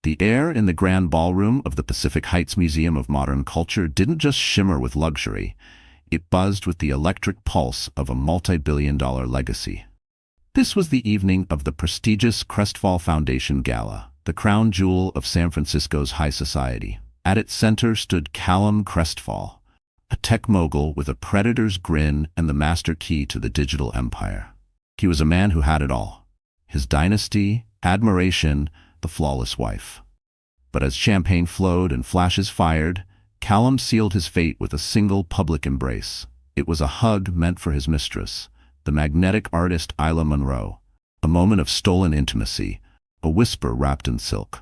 The air in the grand ballroom of the Pacific Heights Museum of Modern Culture didn't just shimmer with luxury, it buzzed with the electric pulse of a multi-billion-dollar legacy. This was the evening of the prestigious Crestfall Foundation Gala, the crown jewel of San Francisco's high society. At its center stood Callum Crestfall, a tech mogul with a predator's grin and the master key to the digital empire. He was a man who had it all: his dynasty, admiration, the flawless wife. But as champagne flowed and flashes fired, Callum sealed his fate with a single public embrace. It was a hug meant for his mistress, the magnetic artist Isla Munro, a moment of stolen intimacy, a whisper wrapped in silk.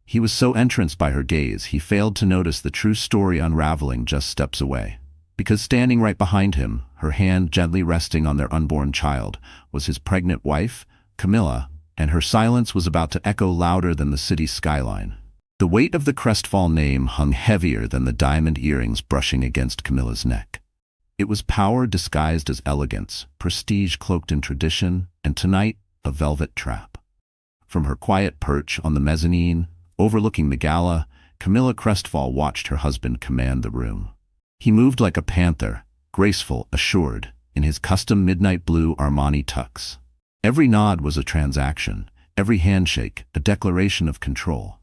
He was so entranced by her gaze, he failed to notice the true story unraveling just steps away. Because standing right behind him, her hand gently resting on their unborn child, was his pregnant wife, Camilla, and her silence was about to echo louder than the city's skyline. The weight of the Crestfall name hung heavier than the diamond earrings brushing against Camilla's neck. It was power disguised as elegance, prestige cloaked in tradition, and tonight, a velvet trap. From her quiet perch on the mezzanine, overlooking the gala, Camilla Crestfall watched her husband command the room. He moved like a panther, graceful, assured, in his custom midnight blue Armani tux. Every nod was a transaction, every handshake a declaration of control.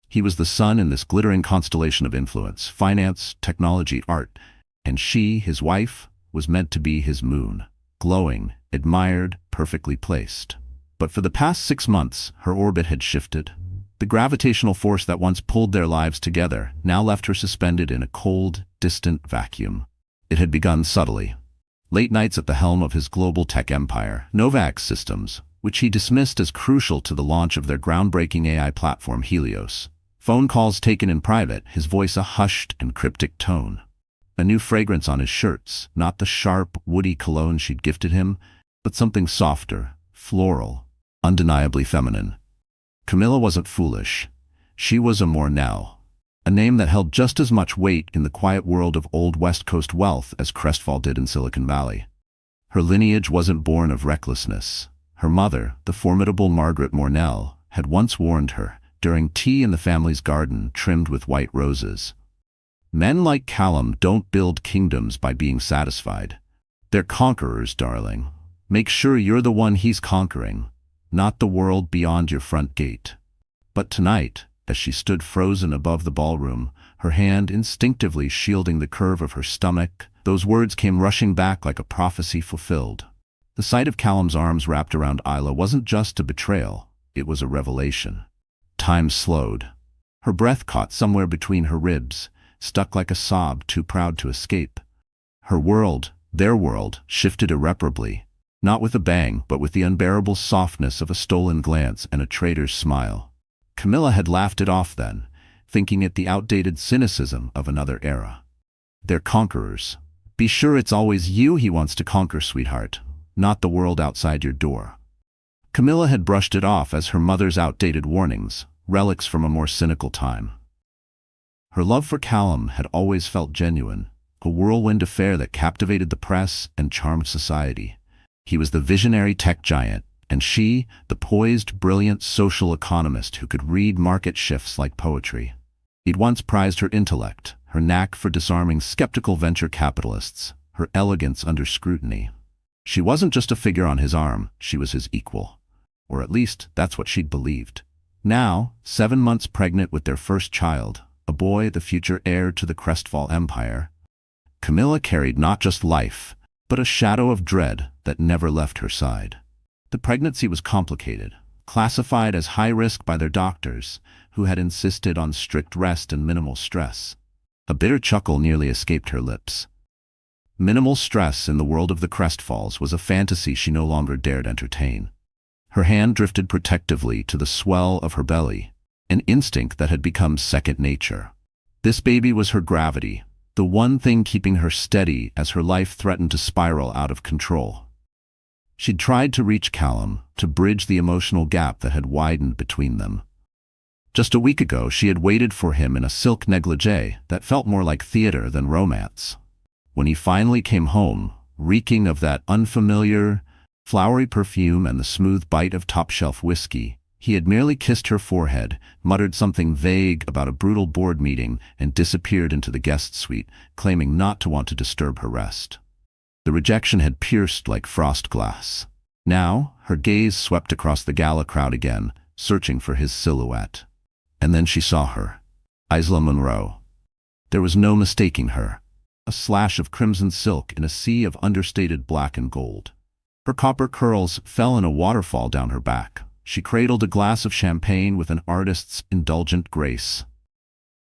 He was the sun in this glittering constellation of influence, finance, technology, art, and she, his wife, was meant to be his moon, glowing, admired, perfectly placed. But for the past 6 months, her orbit had shifted. The gravitational force that once pulled their lives together now left her suspended in a cold, distant vacuum. It had begun subtly. Late nights at the helm of his global tech empire, Novax Systems, which he dismissed as crucial to the launch of their groundbreaking AI platform Helios. Phone calls taken in private, his voice a hushed and cryptic tone. A new fragrance on his shirts, not the sharp, woody cologne she'd gifted him, but something softer, floral, undeniably feminine. Camilla wasn't foolish. She was a Mornell, a name that held just as much weight in the quiet world of old West Coast wealth as Crestfall did in Silicon Valley. Her lineage wasn't born of recklessness. Her mother, the formidable Margaret Mornell, had once warned her, during tea in the family's garden trimmed with white roses. Men like Callum don't build kingdoms by being satisfied. They're conquerors, darling. Make sure you're the one he's conquering, not the world beyond your front gate. But tonight, as she stood frozen above the ballroom, her hand instinctively shielding the curve of her stomach, those words came rushing back like a prophecy fulfilled. The sight of Callum's arms wrapped around Isla wasn't just a betrayal, it was a revelation. Time slowed. Her breath caught somewhere between her ribs, stuck like a sob too proud to escape. Her world, their world, shifted irreparably, not with a bang, but with the unbearable softness of a stolen glance and a traitor's smile. Camilla had laughed it off then, thinking it the outdated cynicism of another era. They're conquerors. Be sure it's always you he wants to conquer, sweetheart, not the world outside your door. Camilla had brushed it off as her mother's outdated warnings, relics from a more cynical time. Her love for Callum had always felt genuine, a whirlwind affair that captivated the press and charmed society. He was the visionary tech giant, and she, the poised, brilliant social economist who could read market shifts like poetry. He'd once prized her intellect, her knack for disarming skeptical venture capitalists, her elegance under scrutiny. She wasn't just a figure on his arm, she was his equal. Or at least, that's what she'd believed. Now, 7 months pregnant with their first child, a boy the future heir to the Crestfall empire, Camilla carried not just life, but a shadow of dread that never left her side. The pregnancy was complicated, classified as high risk by their doctors, who had insisted on strict rest and minimal stress. A bitter chuckle nearly escaped her lips. Minimal stress in the world of the Crestfalls was a fantasy she no longer dared entertain. Her hand drifted protectively to the swell of her belly, an instinct that had become second nature. This baby was her gravity, the one thing keeping her steady as her life threatened to spiral out of control. She'd tried to reach Callum, to bridge the emotional gap that had widened between them. Just a week ago, she had waited for him in a silk negligee that felt more like theater than romance. When he finally came home, reeking of that unfamiliar, flowery perfume and the smooth bite of top-shelf whiskey, He had merely kissed her forehead, muttered something vague about a brutal board meeting, and disappeared into the guest suite, claiming not to want to disturb her rest. The rejection had pierced like frost glass. Now, her gaze swept across the gala crowd again, searching for his silhouette. And then she saw her. Isla Munro. There was no mistaking her. A slash of crimson silk in a sea of understated black and gold. Her copper curls fell in a waterfall down her back. She cradled a glass of champagne with an artist's indulgent grace.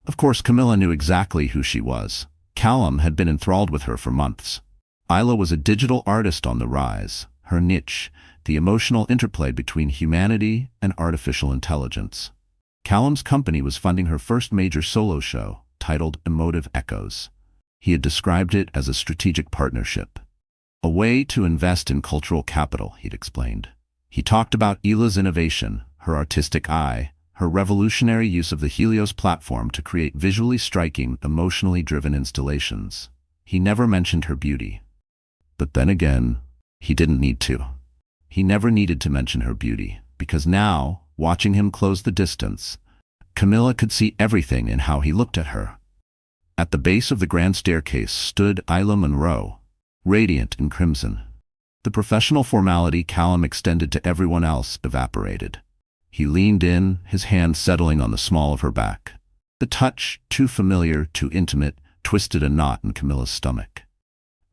Of course, Camilla knew exactly who she was. Callum had been enthralled with her for months. Isla was a digital artist on the rise. Her niche, the emotional interplay between humanity and artificial intelligence. Callum's company was funding her first major solo show, titled Emotive Echoes. He had described it as a strategic partnership. A way to invest in cultural capital, he'd explained. He talked about Ila's innovation, her artistic eye, her revolutionary use of the Helios platform to create visually striking, emotionally driven installations. He never mentioned her beauty. But then again, he didn't need to. He never needed to mention her beauty, because now, watching him close the distance, Camilla could see everything in how he looked at her. At the base of the grand staircase stood Isla Munro, radiant in crimson. The professional formality Callum extended to everyone else evaporated. He leaned in, his hand settling on the small of her back. The touch, too familiar, too intimate, twisted a knot in Camilla's stomach.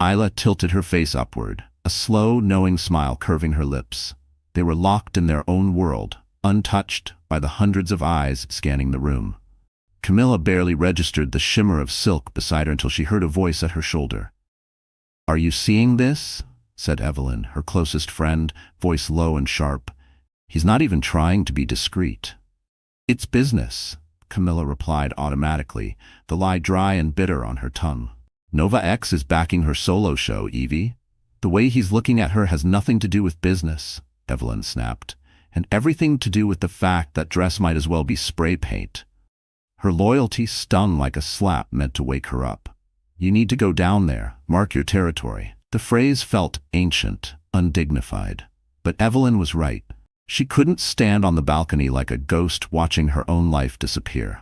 Isla tilted her face upward, a slow, knowing smile curving her lips. They were locked in their own world, untouched by the hundreds of eyes scanning the room. Camilla barely registered the shimmer of silk beside her until she heard a voice at her shoulder. "Are you seeing this?" said Evelyn, her closest friend, voice low and sharp. "He's not even trying to be discreet." "It's business," Camilla replied automatically, the lie dry and bitter on her tongue. "Nova X is backing her solo show, Evie. The way he's looking at her has nothing to do with business," Evelyn snapped, "and everything to do with the fact that dress might as well be spray paint." Her loyalty stung like a slap meant to wake her up. "You need to go down there, mark your territory." The phrase felt ancient, undignified. But Evelyn was right. She couldn't stand on the balcony like a ghost watching her own life disappear.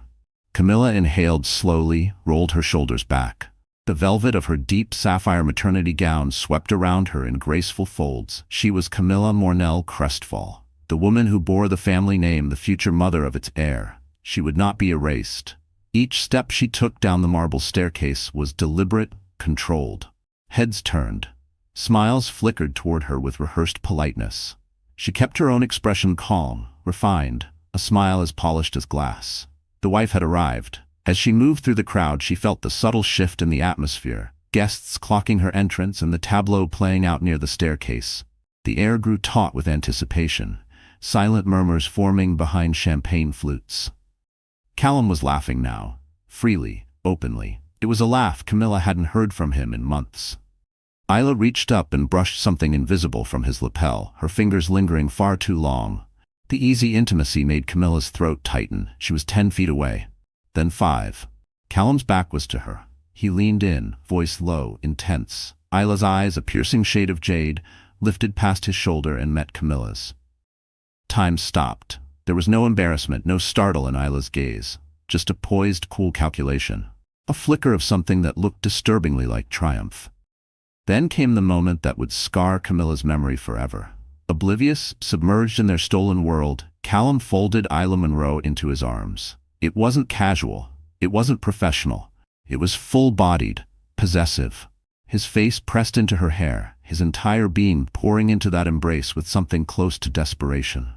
Camilla inhaled slowly, rolled her shoulders back. The velvet of her deep sapphire maternity gown swept around her in graceful folds. She was Camilla Mornell Crestfall, the woman who bore the family name, the future mother of its heir. She would not be erased. Each step she took down the marble staircase was deliberate, controlled. Heads turned. Smiles flickered toward her with rehearsed politeness. She kept her own expression calm, refined, a smile as polished as glass. The wife had arrived. As she moved through the crowd, she felt the subtle shift in the atmosphere, guests clocking her entrance and the tableau playing out near the staircase. The air grew taut with anticipation, silent murmurs forming behind champagne flutes. Callum was laughing now, freely, openly. It was a laugh Camilla hadn't heard from him in months. Isla reached up and brushed something invisible from his lapel, her fingers lingering far too long. The easy intimacy made Camilla's throat tighten. She was 10 feet away. Then 5. Callum's back was to her. He leaned in, voice low, intense. Isla's eyes, a piercing shade of jade, lifted past his shoulder and met Camilla's. Time stopped. There was no embarrassment, no startle in Isla's gaze. Just a poised, cool calculation. A flicker of something that looked disturbingly like triumph. Then came the moment that would scar Camilla's memory forever. Oblivious, submerged in their stolen world, Callum folded Isla Munro into his arms. It wasn't casual. It wasn't professional. It was full-bodied, possessive. His face pressed into her hair, his entire being pouring into that embrace with something close to desperation.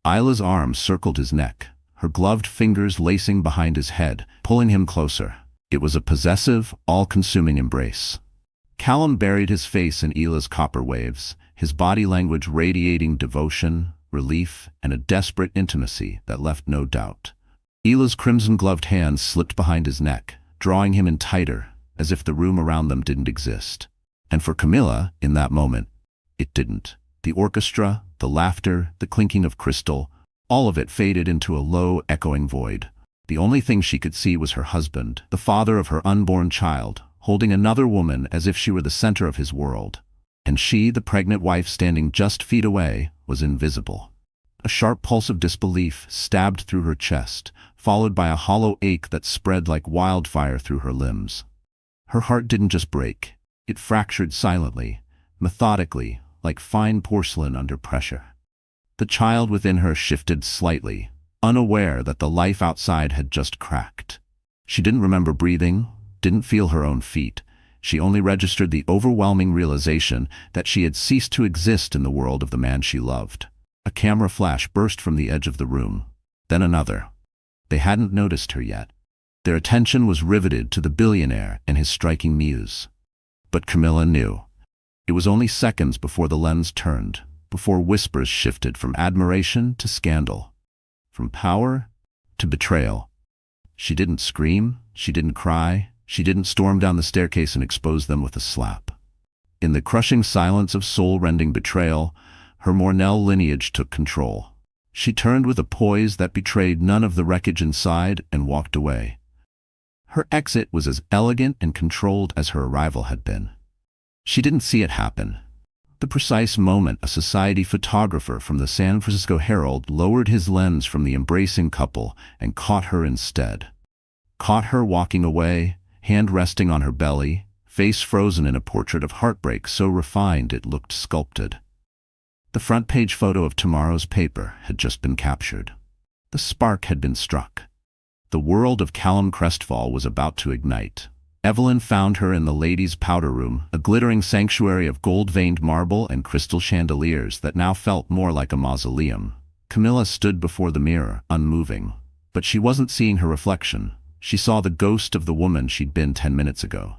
Isla's arms circled his neck, her gloved fingers lacing behind his head, pulling him closer. It was a possessive, all-consuming embrace. Callum buried his face in Isla's copper waves, his body language radiating devotion, relief, and a desperate intimacy that left no doubt. Isla's crimson-gloved hands slipped behind his neck, drawing him in tighter, as if the room around them didn't exist. And for Camilla, in that moment, it didn't. The orchestra, the laughter, the clinking of crystal, all of it faded into a low, echoing void. The only thing she could see was her husband, the father of her unborn child, holding another woman as if she were the center of his world. And she, the pregnant wife standing just feet away, was invisible. A sharp pulse of disbelief stabbed through her chest, followed by a hollow ache that spread like wildfire through her limbs. Her heart didn't just break. It fractured silently, methodically, like fine porcelain under pressure. The child within her shifted slightly, unaware that the life outside had just cracked. She didn't remember breathing, didn't feel her own feet. She only registered the overwhelming realization that she had ceased to exist in the world of the man she loved. A camera flash burst from the edge of the room, then another. They hadn't noticed her yet. Their attention was riveted to the billionaire and his striking muse. But Camilla knew. It was only seconds before the lens turned, before whispers shifted from admiration to scandal, from power to betrayal. She didn't scream, she didn't cry, she didn't storm down the staircase and expose them with a slap. In the crushing silence of soul-rending betrayal, her Mornell lineage took control. She turned with a poise that betrayed none of the wreckage inside and walked away. Her exit was as elegant and controlled as her arrival had been. She didn't see it happen. The precise moment a society photographer from the San Francisco Herald lowered his lens from the embracing couple and caught her instead. Caught her walking away, hand resting on her belly, face frozen in a portrait of heartbreak so refined it looked sculpted. The front-page photo of tomorrow's paper had just been captured. The spark had been struck. The world of Callum Crestfall was about to ignite. Evelyn found her in the ladies' powder room, a glittering sanctuary of gold-veined marble and crystal chandeliers that now felt more like a mausoleum. Camilla stood before the mirror, unmoving. But she wasn't seeing her reflection. She saw the ghost of the woman she'd been 10 minutes ago.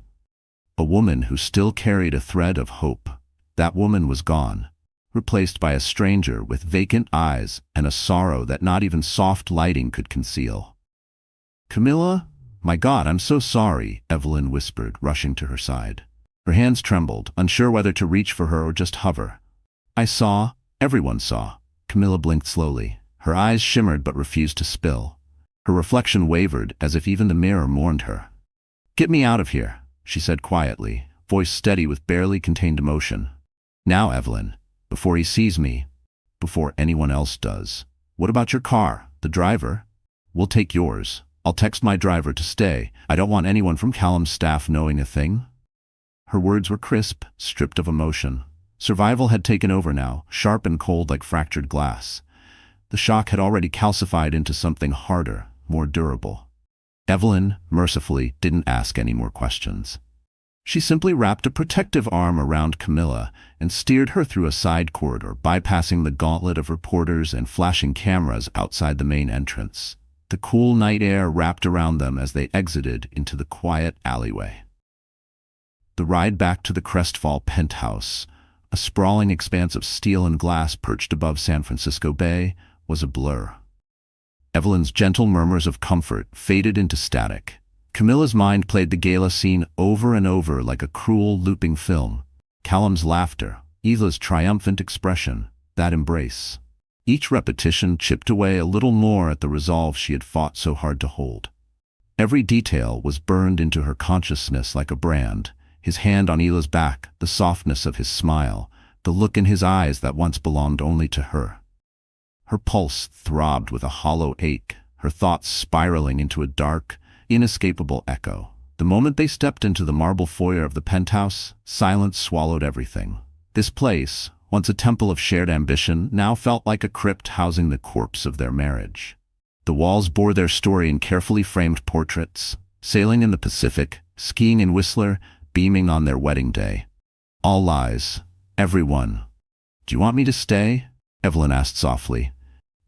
A woman who still carried a thread of hope. That woman was gone, replaced by a stranger with vacant eyes and a sorrow that not even soft lighting could conceal. "Camilla? My God, I'm so sorry," Evelyn whispered, rushing to her side. Her hands trembled, unsure whether to reach for her or just hover. Everyone saw. Camilla blinked slowly. Her eyes shimmered but refused to spill. Her reflection wavered as if even the mirror mourned her. "Get me out of here," she said quietly, voice steady with barely contained emotion. "Now, Evelyn, before he sees me, before anyone else does. What about your car, the driver? We'll take yours. I'll text my driver to stay. I don't want anyone from Callum's staff knowing a thing." Her words were crisp, stripped of emotion. Survival had taken over now, sharp and cold like fractured glass. The shock had already calcified into something harder, more durable. Evelyn, mercifully, didn't ask any more questions. She simply wrapped a protective arm around Camilla and steered her through a side corridor, bypassing the gauntlet of reporters and flashing cameras outside the main entrance. The cool night air wrapped around them as they exited into the quiet alleyway. The ride back to the Crestfall penthouse, a sprawling expanse of steel and glass perched above San Francisco Bay, was a blur. Evelyn's gentle murmurs of comfort faded into static. Camilla's mind played the gala scene over and over like a cruel, looping film. Callum's laughter, Eva's triumphant expression, that embrace. Each repetition chipped away a little more at the resolve she had fought so hard to hold. Every detail was burned into her consciousness like a brand. His hand on Ela's back, the softness of his smile, the look in his eyes that once belonged only to her. Her pulse throbbed with a hollow ache, her thoughts spiraling into a dark, inescapable echo. The moment they stepped into the marble foyer of the penthouse, silence swallowed everything. This place, once a temple of shared ambition, now felt like a crypt housing the corpse of their marriage. The walls bore their story in carefully framed portraits, sailing in the Pacific, skiing in Whistler, beaming on their wedding day. All lies. Every one. "Do you want me to stay?" Evelyn asked softly.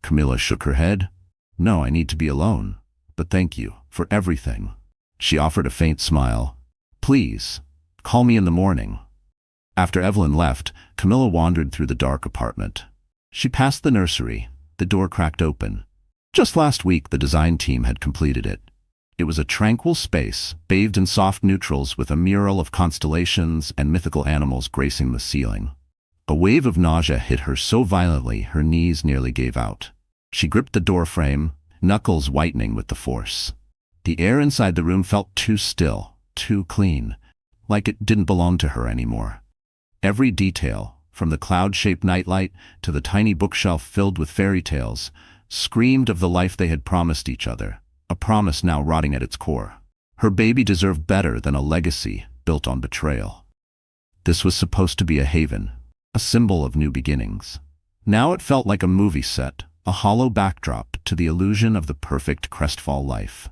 Camilla shook her head. "No, I need to be alone. But thank you for everything." She offered a faint smile. "Please, call me in the morning." After Evelyn left, Camilla wandered through the dark apartment. She passed the nursery. The door cracked open. Just last week, the design team had completed it. It was a tranquil space, bathed in soft neutrals with a mural of constellations and mythical animals gracing the ceiling. A wave of nausea hit her so violently her knees nearly gave out. She gripped the doorframe, knuckles whitening with the force. The air inside the room felt too still, too clean, like it didn't belong to her anymore. Every detail, from the cloud-shaped nightlight to the tiny bookshelf filled with fairy tales, screamed of the life they had promised each other, a promise now rotting at its core. Her baby deserved better than a legacy built on betrayal. This was supposed to be a haven, a symbol of new beginnings. Now it felt like a movie set, a hollow backdrop to the illusion of the perfect Crestfall life.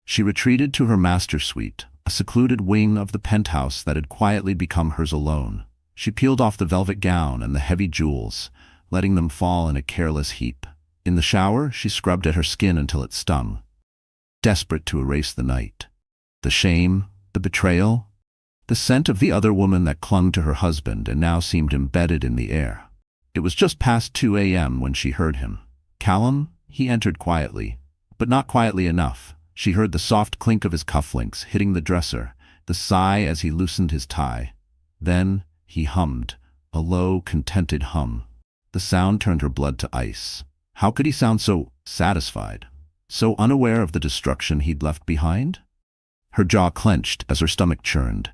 She retreated to her master suite, a secluded wing of the penthouse that had quietly become hers alone. She peeled off the velvet gown and the heavy jewels, letting them fall in a careless heap. In the shower, she scrubbed at her skin until it stung, desperate to erase the night. The shame, the betrayal, the scent of the other woman that clung to her husband and now seemed embedded in the air. It was just past 2 a.m. when she heard him. "Callum?" He entered quietly, but not quietly enough. She heard the soft clink of his cufflinks hitting the dresser, the sigh as he loosened his tie. Then he hummed, a low, contented hum. The sound turned her blood to ice. How could he sound so satisfied, so unaware of the destruction he'd left behind? Her jaw clenched as her stomach churned.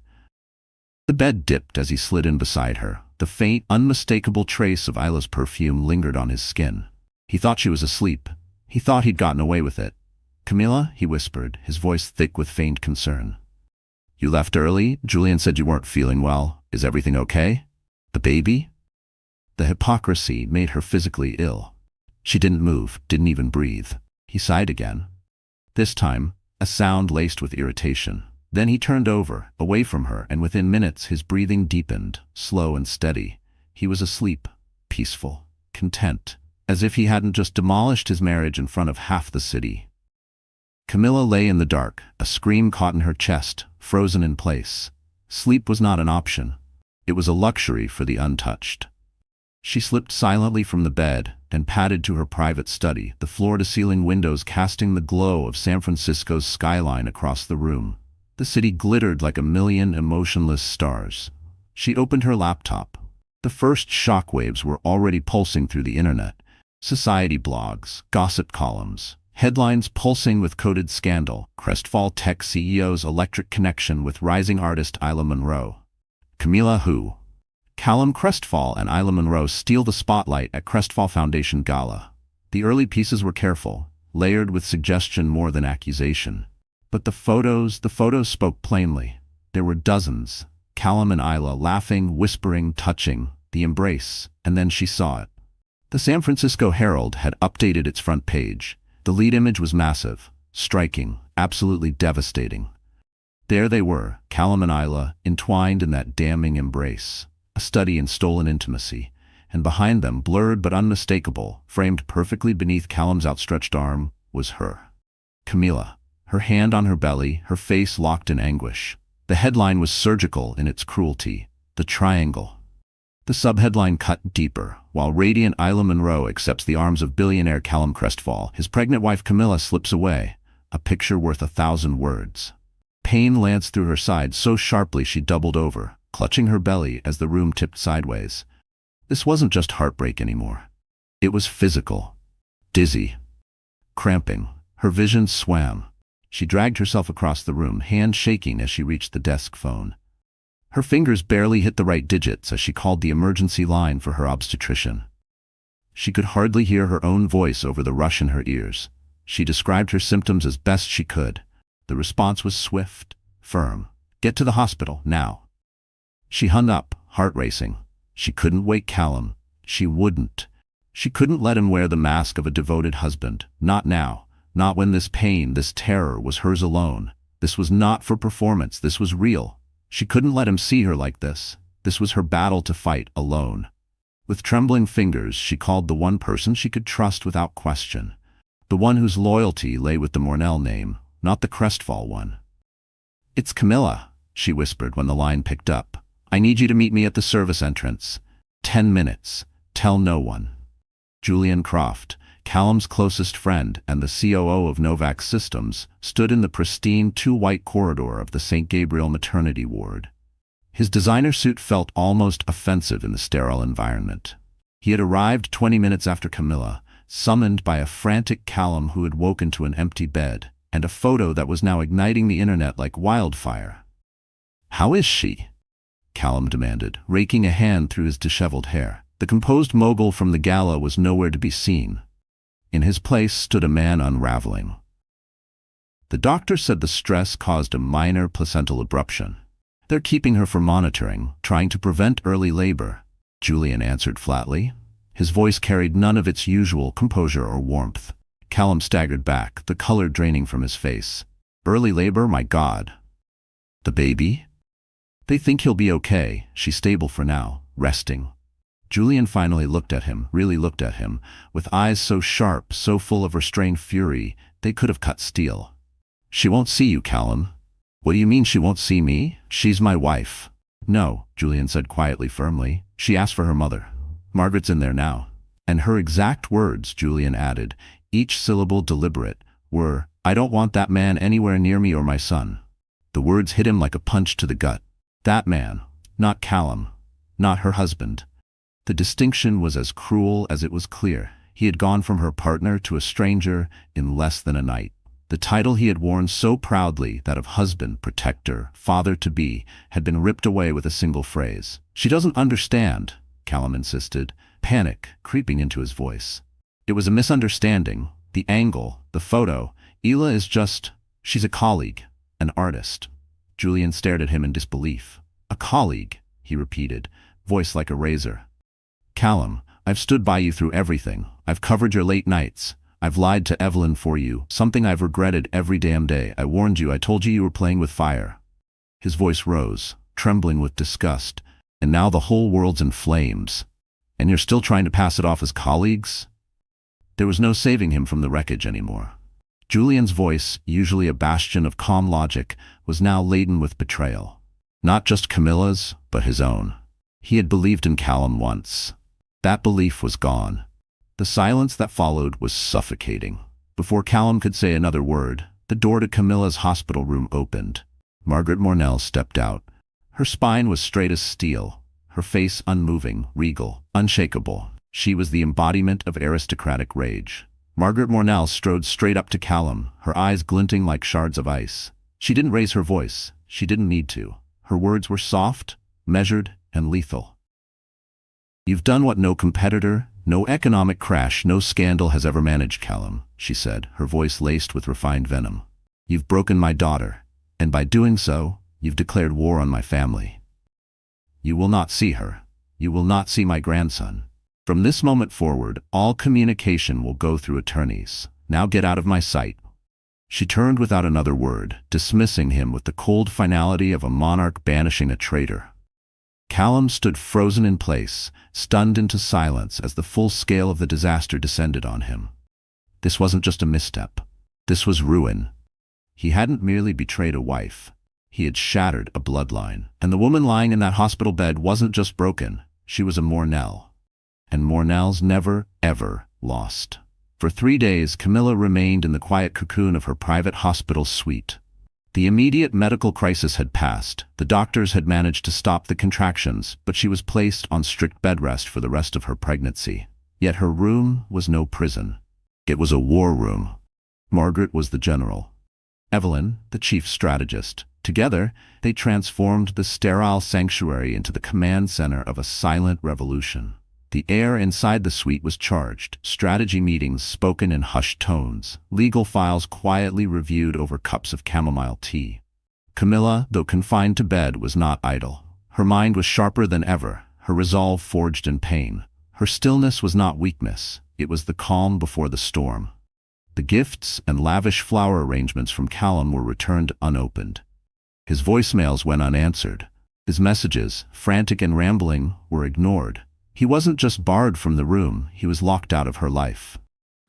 The bed dipped as he slid in beside her. The faint, unmistakable trace of Isla's perfume lingered on his skin. He thought she was asleep. He thought he'd gotten away with it. "Camilla," he whispered, his voice thick with feigned concern. "You left early? Julian said you weren't feeling well. Is everything okay? The baby?" The hypocrisy made her physically ill. She didn't move, didn't even breathe. He sighed again. This time, a sound laced with irritation. Then he turned over, away from her, and within minutes his breathing deepened, slow and steady. He was asleep, peaceful, content, as if he hadn't just demolished his marriage in front of half the city. Camilla lay in the dark, a scream caught in her chest, frozen in place. Sleep was not an option. It was a luxury for the untouched. She slipped silently from the bed and padded to her private study, the floor-to-ceiling windows casting the glow of San Francisco's skyline across the room. The city glittered like a million emotionless stars. She opened her laptop. The first shockwaves were already pulsing through the internet. Society blogs, gossip columns, headlines pulsing with coded scandal. Crestfall Tech CEO's electric connection with rising artist Isla Monroe. Camilla who? Callum Crestfall and Isla Monroe steal the spotlight at Crestfall Foundation Gala. The early pieces were careful, layered with suggestion more than accusation. But the photos spoke plainly. There were dozens. Callum and Isla laughing, whispering, touching, the embrace, and then she saw it. The San Francisco Herald had updated its front page. The lead image was massive, striking, absolutely devastating. There they were, Callum and Isla, entwined in that damning embrace, a study in stolen intimacy, and behind them, blurred but unmistakable, framed perfectly beneath Callum's outstretched arm, was her. Camilla. Her hand on her belly, her face locked in anguish. The headline was surgical in its cruelty. The triangle. The subheadline cut deeper. While radiant Isla Monroe accepts the arms of billionaire Callum Crestfall, his pregnant wife Camilla slips away. A picture worth 1,000 words. Pain lanced through her side so sharply she doubled over, clutching her belly as the room tipped sideways. This wasn't just heartbreak anymore. It was physical. Dizzy. Cramping. Her vision swam. She dragged herself across the room, hand shaking as she reached the desk phone. Her fingers barely hit the right digits as she called the emergency line for her obstetrician. She could hardly hear her own voice over the rush in her ears. She described her symptoms as best she could. The response was swift, firm. "Get to the hospital, now." She hung up, heart racing. She couldn't wake Callum. She wouldn't. She couldn't let him wear the mask of a devoted husband. Not now. Not when this pain, this terror was hers alone. This was not for performance. This was real. She couldn't let him see her like this. This was her battle to fight alone. With trembling fingers, she called the one person she could trust without question. The one whose loyalty lay with the Mornell name, not the Crestfall one. "It's Camilla," she whispered when the line picked up. "I need you to meet me at the service entrance. 10 minutes. Tell no one." Julian Croft, Callum's closest friend and the COO of Novak Systems, stood in the pristine two-white corridor of the St. Gabriel maternity ward. His designer suit felt almost offensive in the sterile environment. He had arrived 20 minutes after Camilla, summoned by a frantic Callum who had woken to an empty bed, and a photo that was now igniting the internet like wildfire. "How is she?" Callum demanded, raking a hand through his disheveled hair. The composed mogul from the gala was nowhere to be seen. In his place stood a man unraveling. The doctor said the stress caused a minor placental abruption. They're keeping her for monitoring, trying to prevent early labor, Julian answered flatly. His voice carried none of its usual composure or warmth. Callum staggered back, the color draining from his face. Early labor, my God. The baby? They think he'll be okay. She's stable for now, resting. Julian finally looked at him, really looked at him, with eyes so sharp, so full of restrained fury, they could have cut steel. She won't see you, Callum. What do you mean she won't see me? She's my wife. No, Julian said quietly, firmly. She asked for her mother. Margaret's in there now. And her exact words, Julian added, each syllable deliberate, were, I don't want that man anywhere near me or my son. The words hit him like a punch to the gut. That man, not Callum, not her husband. The distinction was as cruel as it was clear. He had gone from her partner to a stranger in less than a night. The title he had worn so proudly, that of husband, protector, father-to-be, had been ripped away with a single phrase. She doesn't understand, Callum insisted, panic creeping into his voice. It was a misunderstanding. The angle, the photo. Ela is just, she's a colleague, an artist. Julian stared at him in disbelief. A colleague, he repeated, voice like a razor. Callum, I've stood by you through everything. I've covered your late nights. I've lied to Evelyn for you, something I've regretted every damn day. I warned you, I told you were playing with fire. His voice rose, trembling with disgust. And now the whole world's in flames. And you're still trying to pass it off as colleagues? There was no saving him from the wreckage anymore. Julian's voice, usually a bastion of calm logic, was now laden with betrayal. Not just Camilla's, but his own. He had believed in Callum once. That belief was gone. The silence that followed was suffocating. Before Callum could say another word, the door to Camilla's hospital room opened. Margaret Mornell stepped out. Her spine was straight as steel, her face unmoving, regal, unshakable. She was the embodiment of aristocratic rage. Margaret Mornell strode straight up to Callum, her eyes glinting like shards of ice. She didn't raise her voice. She didn't need to. Her words were soft, measured, and lethal. You've done what no competitor, no economic crash, no scandal has ever managed, Callum, she said, her voice laced with refined venom. You've broken my daughter, and by doing so, you've declared war on my family. You will not see her. You will not see my grandson. From this moment forward, all communication will go through attorneys. Now get out of my sight. She turned without another word, dismissing him with the cold finality of a monarch banishing a traitor. Callum stood frozen in place, stunned into silence as the full scale of the disaster descended on him. This wasn't just a misstep. This was ruin. He hadn't merely betrayed a wife. He had shattered a bloodline. And the woman lying in that hospital bed wasn't just broken. She was a Mornell. And Mornells never, ever lost. For 3 days, Camilla remained in the quiet cocoon of her private hospital suite. The immediate medical crisis had passed. The doctors had managed to stop the contractions, but she was placed on strict bed rest for the rest of her pregnancy. Yet her room was no prison. It was a war room. Margaret was the general. Evelyn, the chief strategist. Together, they transformed the sterile sanctuary into the command center of a silent revolution. The air inside the suite was charged, strategy meetings spoken in hushed tones, legal files quietly reviewed over cups of chamomile tea. Camilla, though confined to bed, was not idle. Her mind was sharper than ever, her resolve forged in pain. Her stillness was not weakness, it was the calm before the storm. The gifts and lavish flower arrangements from Callum were returned unopened. His voicemails went unanswered. His messages, frantic and rambling, were ignored. He wasn't just barred from the room, he was locked out of her life.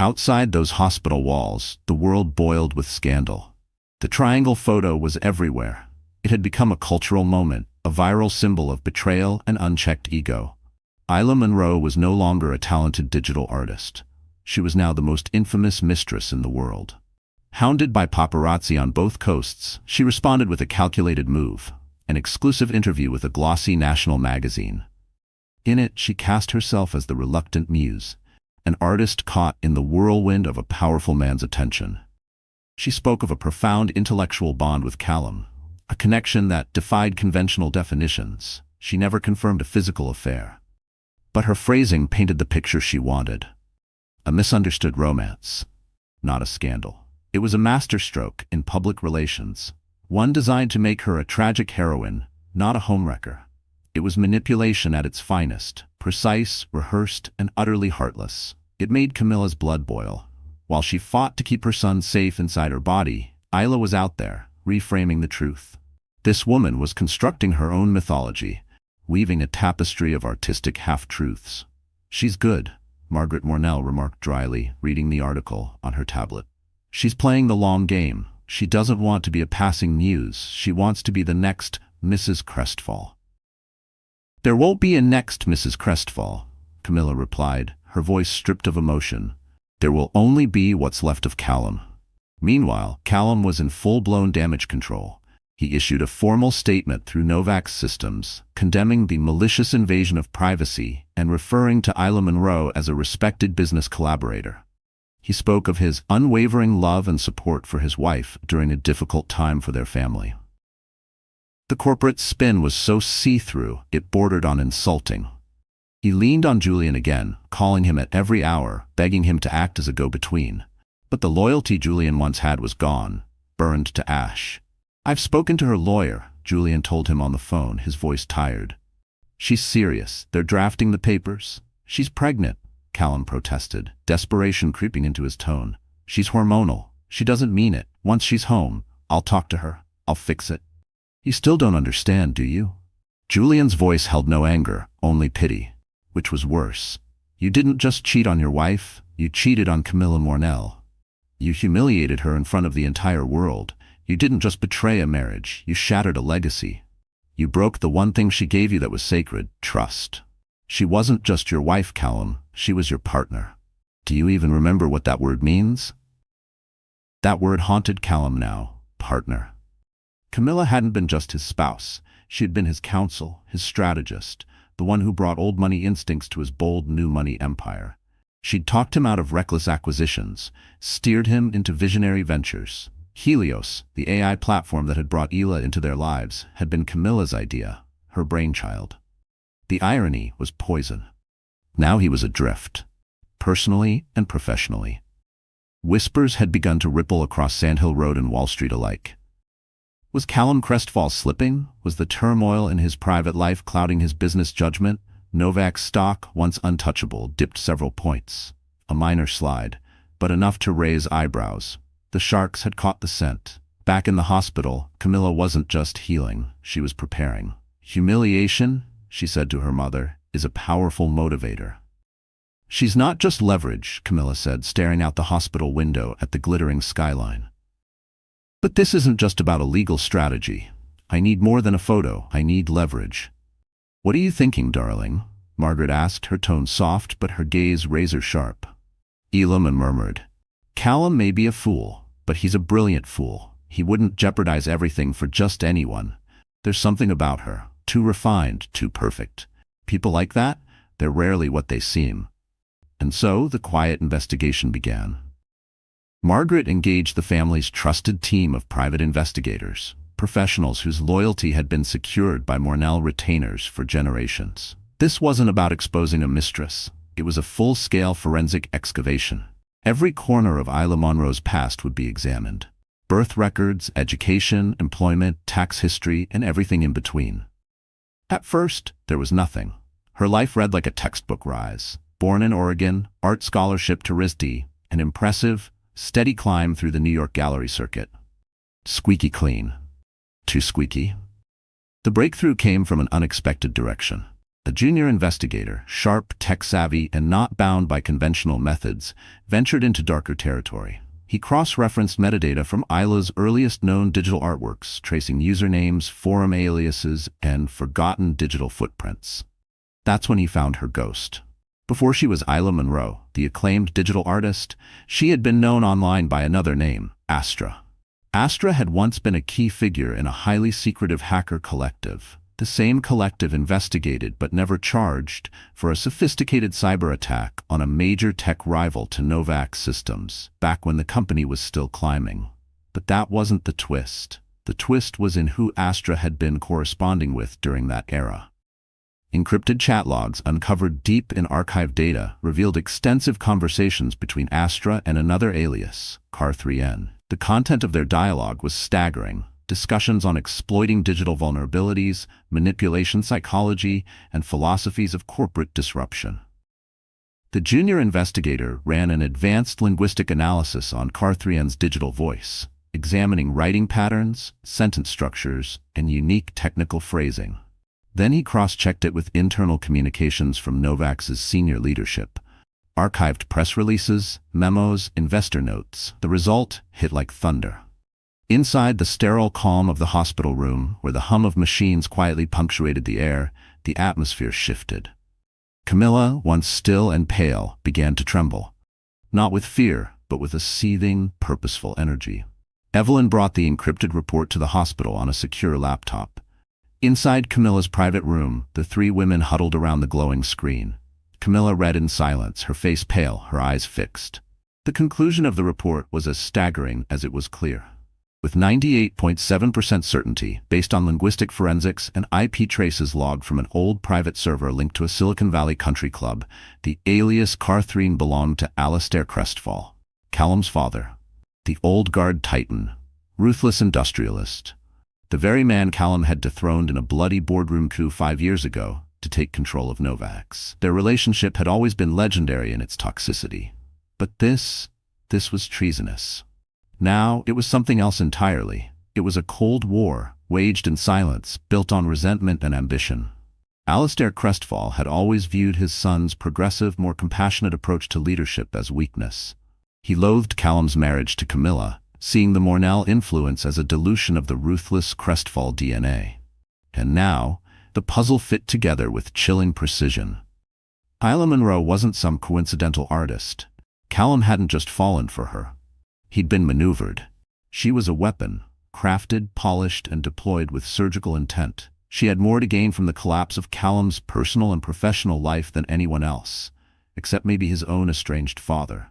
Outside those hospital walls, the world boiled with scandal. The triangle photo was everywhere. It had become a cultural moment, a viral symbol of betrayal and unchecked ego. Isla Munro was no longer a talented digital artist. She was now the most infamous mistress in the world. Hounded by paparazzi on both coasts, she responded with a calculated move, an exclusive interview with a glossy national magazine. In it, she cast herself as the reluctant muse, an artist caught in the whirlwind of a powerful man's attention. She spoke of a profound intellectual bond with Callum, a connection that defied conventional definitions. She never confirmed a physical affair. But her phrasing painted the picture she wanted. A misunderstood romance, not a scandal. It was a masterstroke in public relations, one designed to make her a tragic heroine, not a homewrecker. It was manipulation at its finest, precise, rehearsed, and utterly heartless. It made Camilla's blood boil. While she fought to keep her son safe inside her body, Isla was out there, reframing the truth. This woman was constructing her own mythology, weaving a tapestry of artistic half-truths. "She's good," Margaret Mornell remarked dryly, reading the article on her tablet. "She's playing the long game. She doesn't want to be a passing muse. She wants to be the next Mrs. Crestfall." "There won't be a next Mrs. Crestfall," Camilla replied, her voice stripped of emotion. "There will only be what's left of Callum." Meanwhile, Callum was in full-blown damage control. He issued a formal statement through Novak's systems, condemning the malicious invasion of privacy and referring to Isla Monroe as a respected business collaborator. He spoke of his unwavering love and support for his wife during a difficult time for their family. The corporate spin was so see-through, it bordered on insulting. He leaned on Julian again, calling him at every hour, begging him to act as a go-between. But the loyalty Julian once had was gone, burned to ash. "I've spoken to her lawyer," Julian told him on the phone, his voice tired. "She's serious. They're drafting the papers." "She's pregnant," Callum protested, desperation creeping into his tone. "She's hormonal. She doesn't mean it. Once she's home, I'll talk to her. I'll fix it." "You still don't understand, do you?" Julian's voice held no anger, only pity. Which was worse. "You didn't just cheat on your wife, you cheated on Camilla Mornell. You humiliated her in front of the entire world. You didn't just betray a marriage, you shattered a legacy. You broke the one thing she gave you that was sacred, trust. She wasn't just your wife, Callum, she was your partner. Do you even remember what that word means?" That word haunted Callum now, partner. Camilla hadn't been just his spouse, she had been his counsel, his strategist, the one who brought old money instincts to his bold new money empire. She'd talked him out of reckless acquisitions, steered him into visionary ventures. Helios, the AI platform that had brought Ela into their lives, had been Camilla's idea, her brainchild. The irony was poison. Now he was adrift, personally and professionally. Whispers had begun to ripple across Sandhill Road and Wall Street alike. Was Callum Crestfall slipping? Was the turmoil in his private life clouding his business judgment? Novak's stock, once untouchable, dipped several points. A minor slide, but enough to raise eyebrows. The sharks had caught the scent. Back in the hospital, Camilla wasn't just healing, she was preparing. "Humiliation," she said to her mother, "is a powerful motivator." "She's not just leverage," Camilla said, staring out the hospital window at the glittering skyline. "But this isn't just about a legal strategy. I need more than a photo, I need leverage." "What are you thinking, darling?" Margaret asked, her tone soft but her gaze razor-sharp. Elam murmured, "Callum may be a fool, but he's a brilliant fool. He wouldn't jeopardize everything for just anyone. There's something about her, too refined, too perfect. People like that, they're rarely what they seem." And so the quiet investigation began. Margaret engaged the family's trusted team of private investigators, professionals whose loyalty had been secured by Mornell retainers for generations. This wasn't about exposing a mistress. It was a full-scale forensic excavation. Every corner of Isla Monroe's past would be examined. Birth records, education, employment, tax history, and everything in between. At first, there was nothing. Her life read like a textbook rise. Born in Oregon, art scholarship to RISD, an impressive, steady climb through the New York gallery circuit. Squeaky clean. Too squeaky. The breakthrough came from an unexpected direction. A junior investigator, sharp, tech-savvy, and not bound by conventional methods, ventured into darker territory. He cross-referenced metadata from Isla's earliest known digital artworks, tracing usernames, forum aliases, and forgotten digital footprints. That's when he found her ghost. Before she was Isla Monroe, the acclaimed digital artist, she had been known online by another name, Astra. Astra had once been a key figure in a highly secretive hacker collective. The same collective investigated but never charged for a sophisticated cyber attack on a major tech rival to Novak Systems, back when the company was still climbing. But that wasn't the twist. The twist was in who Astra had been corresponding with during that era. Encrypted chat logs uncovered deep in archived data revealed extensive conversations between Astra and another alias, Car3N. The content of their dialogue was staggering. Discussions on exploiting digital vulnerabilities, manipulation psychology, and philosophies of corporate disruption. The junior investigator ran an advanced linguistic analysis on Car3N's digital voice, examining writing patterns, sentence structures, and unique technical phrasing. Then he cross-checked it with internal communications from Novak's senior leadership, archived press releases, memos, investor notes. The result hit like thunder. Inside the sterile calm of the hospital room, where the hum of machines quietly punctuated the air, the atmosphere shifted. Camilla, once still and pale, began to tremble. Not with fear, but with a seething, purposeful energy. Evelyn brought the encrypted report to the hospital on a secure laptop. Inside Camilla's private room, the three women huddled around the glowing screen. Camilla read in silence, her face pale, her eyes fixed. The conclusion of the report was as staggering as it was clear. With 98.7% certainty, based on linguistic forensics and IP traces logged from an old private server linked to a Silicon Valley country club, the alias Car3N belonged to Alistair Crestfall, Callum's father, the old guard titan, ruthless industrialist, the very man Callum had dethroned in a bloody boardroom coup 5 years ago to take control of Novak's. Their relationship had always been legendary in its toxicity. But this was treasonous. Now, it was something else entirely. It was a cold war, waged in silence, built on resentment and ambition. Alistair Crestfall had always viewed his son's progressive, more compassionate approach to leadership as weakness. He loathed Callum's marriage to Camilla, seeing the Mornell influence as a dilution of the ruthless Crestfall DNA. And now, the puzzle fit together with chilling precision. Isla Munro wasn't some coincidental artist. Callum hadn't just fallen for her. He'd been maneuvered. She was a weapon, crafted, polished, and deployed with surgical intent. She had more to gain from the collapse of Callum's personal and professional life than anyone else, except maybe his own estranged father.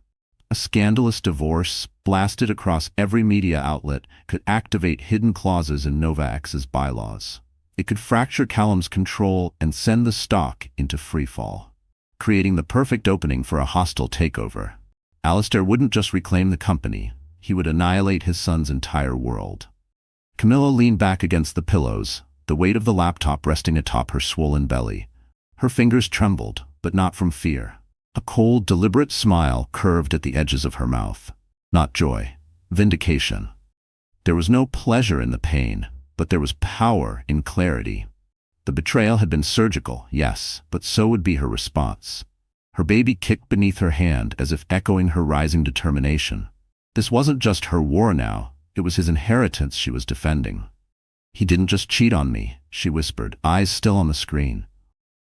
A scandalous divorce, blasted across every media outlet, could activate hidden clauses in Novak's bylaws. It could fracture Callum's control and send the stock into freefall, creating the perfect opening for a hostile takeover. Alistair wouldn't just reclaim the company, he would annihilate his son's entire world. Camilla leaned back against the pillows, the weight of the laptop resting atop her swollen belly. Her fingers trembled, but not from fear. A cold, deliberate smile curved at the edges of her mouth. Not joy, vindication. There was no pleasure in the pain, but there was power in clarity. The betrayal had been surgical, yes, but so would be her response. Her baby kicked beneath her hand as if echoing her rising determination. This wasn't just her war now, it was his inheritance she was defending. He didn't just cheat on me, she whispered, eyes still on the screen.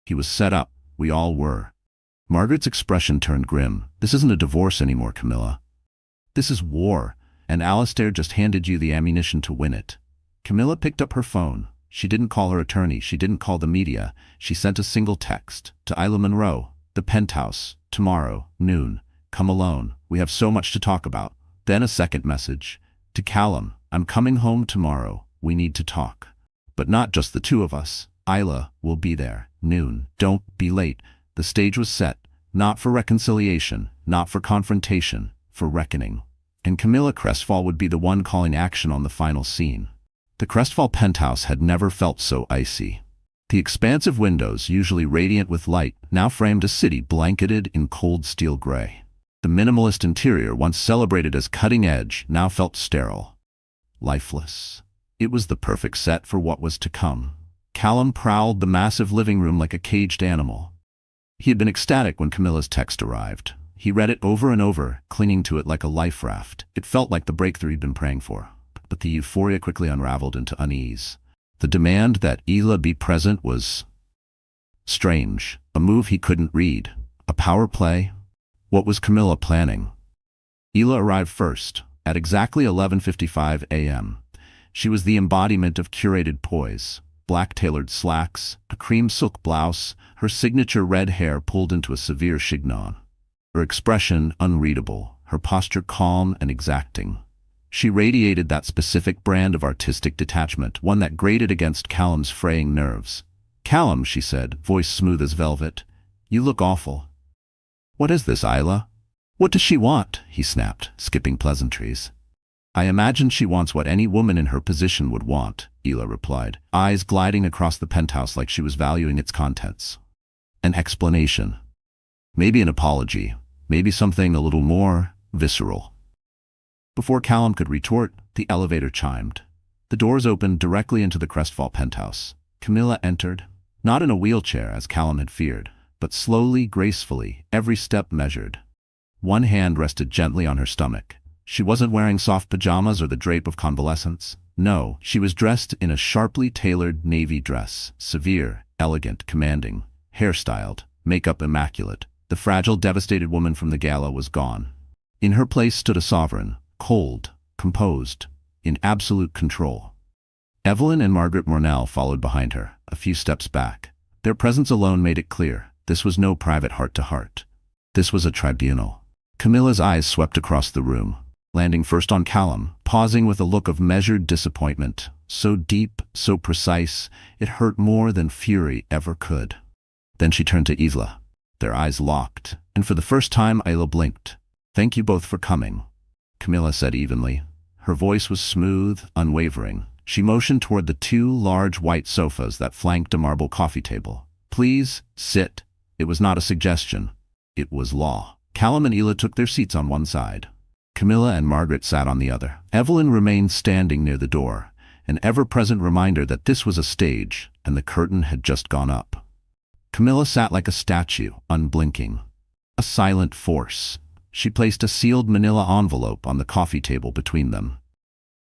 He was set up, we all were. Margaret's expression turned grim. This isn't a divorce anymore, Camilla. This is war, and Alistair just handed you the ammunition to win it. Camilla picked up her phone. She didn't call her attorney, she didn't call the media. She sent a single text to Isla Munro. The penthouse, tomorrow, noon. Come alone. We have so much to talk about. Then a second message. To Callum, I'm coming home tomorrow. We need to talk. But not just the two of us. Isla will be there. Noon. Don't be late. The stage was set. Not for reconciliation, not for confrontation, for reckoning. And Camilla Crestfall would be the one calling action on the final scene. The Crestfall penthouse had never felt so icy. The expansive windows, usually radiant with light, now framed a city blanketed in cold steel gray. The minimalist interior, once celebrated as cutting-edge, now felt sterile, lifeless. It was the perfect set for what was to come. Callum prowled the massive living room like a caged animal. He had been ecstatic when Camilla's text arrived. He read it over and over, clinging to it like a life raft. It felt like the breakthrough he'd been praying for. But the euphoria quickly unraveled into unease. The demand that Isla be present was strange, a move he couldn't read, a power play. What was Camilla planning? Isla arrived first, at exactly 11:55 a.m. She was the embodiment of curated poise, black-tailored slacks, a cream silk blouse, her signature red hair pulled into a severe chignon. Her expression unreadable, her posture calm and exacting. She radiated that specific brand of artistic detachment, one that grated against Callum's fraying nerves. "Callum," she said, voice smooth as velvet. "You look awful." "What is this, Isla?" "What does she want?" he snapped, skipping pleasantries. "I imagine she wants what any woman in her position would want," Isla replied, eyes gliding across the penthouse like she was valuing its contents. "An explanation. Maybe an apology. Maybe something a little more visceral." Before Callum could retort, the elevator chimed. The doors opened directly into the Crestfall penthouse. Camilla entered, not in a wheelchair as Callum had feared, but slowly, gracefully, every step measured. One hand rested gently on her stomach. She wasn't wearing soft pajamas or the drape of convalescence. No, she was dressed in a sharply tailored navy dress, severe, elegant, commanding, hairstyled, makeup immaculate. The fragile, devastated woman from the gala was gone. In her place stood a sovereign, cold, composed, in absolute control. Evelyn and Margaret Mornell followed behind her, a few steps back. Their presence alone made it clear, this was no private heart-to-heart. This was a tribunal. Camilla's eyes swept across the room, landing first on Callum, pausing with a look of measured disappointment, so deep, so precise, it hurt more than fury ever could. Then she turned to Isla. Their eyes locked, and for the first time Isla blinked. "Thank you both for coming," Camilla said evenly. Her voice was smooth, unwavering. She motioned toward the two large white sofas that flanked a marble coffee table. "Please, sit." It was not a suggestion. It was law. Callum and Isla took their seats on one side. Camilla and Margaret sat on the other. Evelyn remained standing near the door, an ever-present reminder that this was a stage, and the curtain had just gone up. Camilla sat like a statue, unblinking. A silent force. She placed a sealed manila envelope on the coffee table between them.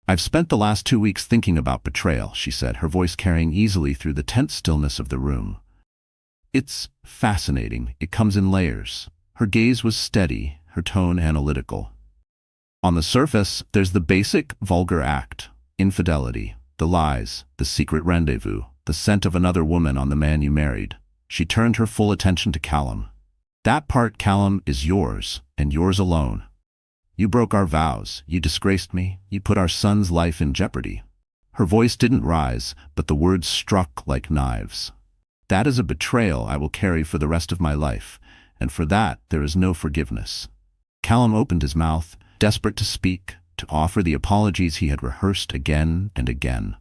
"I've spent the last 2 weeks thinking about betrayal," she said, her voice carrying easily through the tense stillness of the room. "It's fascinating. It comes in layers." Her gaze was steady, her tone analytical. "On the surface, there's the basic, vulgar act. Infidelity, the lies, the secret rendezvous, the scent of another woman on the man you married." She turned her full attention to Callum. "That part, Callum, is yours, and yours alone. You broke our vows, you disgraced me, you put our son's life in jeopardy." Her voice didn't rise, but the words struck like knives. "That is a betrayal I will carry for the rest of my life, and for that there is no forgiveness." Callum opened his mouth, desperate to speak, to offer the apologies he had rehearsed again and again.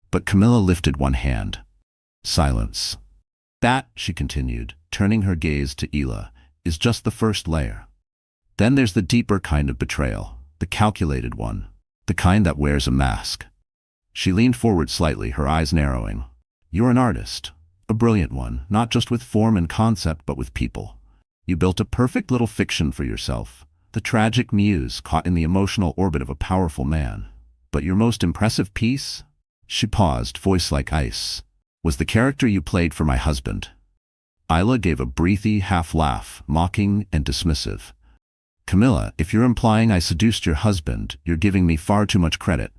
But Camilla lifted one hand. "Silence. That," she continued, turning her gaze to Isla, "is just the first layer. Then there's the deeper kind of betrayal, the calculated one, the kind that wears a mask." She leaned forward slightly, her eyes narrowing. "You're an artist, a brilliant one, not just with form and concept, but with people. You built a perfect little fiction for yourself, the tragic muse caught in the emotional orbit of a powerful man. But your most impressive piece?" She paused, voice like ice. "Was the character you played for my husband." Isla gave a breathy half-laugh, mocking and dismissive. "Camilla, if you're implying I seduced your husband, you're giving me far too much credit,